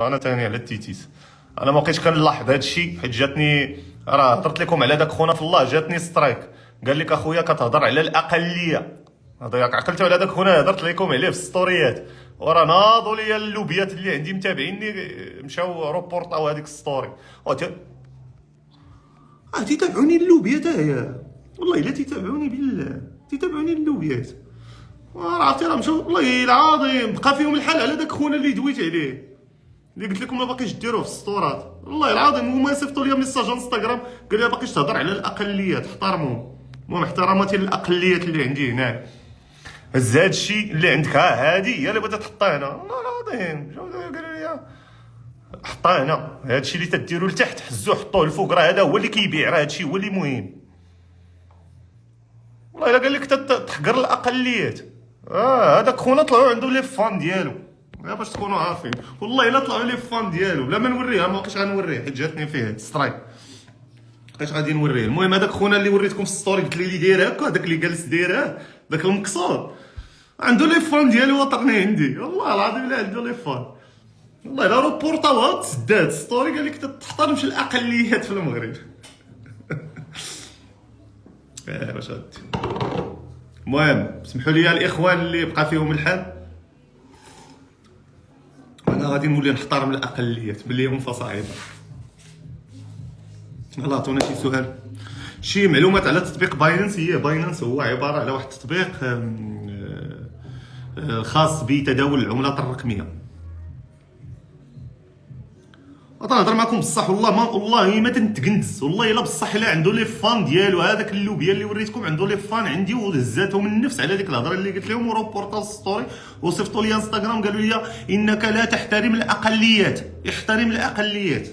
انا تاني على التيتيس. انا ما بقيتش كنلاحظ هذا الشيء حيت جاتني، راه هضرت لكم على داك خونا في الله، جاتني سترايك قال لك اخويا كتهضر على الاقليه. هذا ياك عقلتوا على داك خونا هضرت لكم عليه في الستوريات، وراه ناضوا لي اللوبيات اللي عندي متابعيني مشاو روبورطاو هذيك الستوري. تيتابعوني اللوبيات هيا، والله الا تيتابعوني بالله، تيتابعوني اللوبيات. عرفتي راه مشاو والله العظيم بقى فيهم الحال على داك خونا اللي دويت عليه، اللي قلت لكم ما باقيش ديروه في السطورات. والله العظيم هما صيفطوا لي ميساج انستغرام قال لي باقيش تهضر على الاقليات، احترموا. المهم احتراماتي للاقليات اللي عندي هنا. هز هاد الشيء اللي عندك، هادي هي اللي بغيت تحطها هنا. والله العظيم قالوا لي حطها هنا. هاد الشيء اللي تديروا لتحت حزوه حطوه الفوق، راه هذا هو اللي كيبيع، راه هاد الشيء هو اللي مهم. والله الا قال لك تحقر الاقليات. هذاك خونا طلعوا عنده لي فان ديالو، باش تكونوا عارفين. والله الا طلعوا لي فان ديالو، بلا ما نوريها ما بقيتش غنوريه حيت جاتني فيه سترايك، بقيت غادي نوريه. المهم هذاك خونا اللي وريتكم في الستوري قلت لي داير هكا، هذاك اللي جالس دايره داك المقصود عنده لي فان ديالو وطرني عندي. والله العظيم الا عنده لي فان. والله الا روبورطاوها تسدات ستوري قال لك تحترمش الاقليات في المغرب. واش غادي. المهم سمحوا لي الاخوان اللي بقى فيهم الحال، انا غادي نولي نحترم الاقليات باللي هم فصاعدا. يلاه عطونا شي سؤال، شي معلومات على تطبيق باينانس. هي باينانس هو عباره على واحد التطبيق خاص بتداول العملات الرقميه. غنهضر معكم بصح، والله ما تنتكندز، والله الا بصح الا عنده لي فان ديالو هذاك اللوبيا اللي وريتكم عنده لي فان عندي، وهزاتهم النفس على ديك الهضره اللي قلت لهم، وروبورطاو ستوري وصيفطوا لي انستغرام قالوا لي انك لا تحترم الاقليات. احترم الاقليات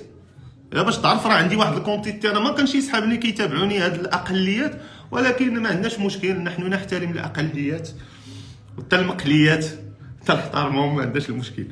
باش تعرف. راه عندي واحد الكونتيتي انا ما كانش يسحبني كيتابعوني هاد الاقليات، ولكن ما عندناش مشكل، نحن نحترم الاقليات، وحتى المقليات حتى نحترمهم، ما عندناش المشكل.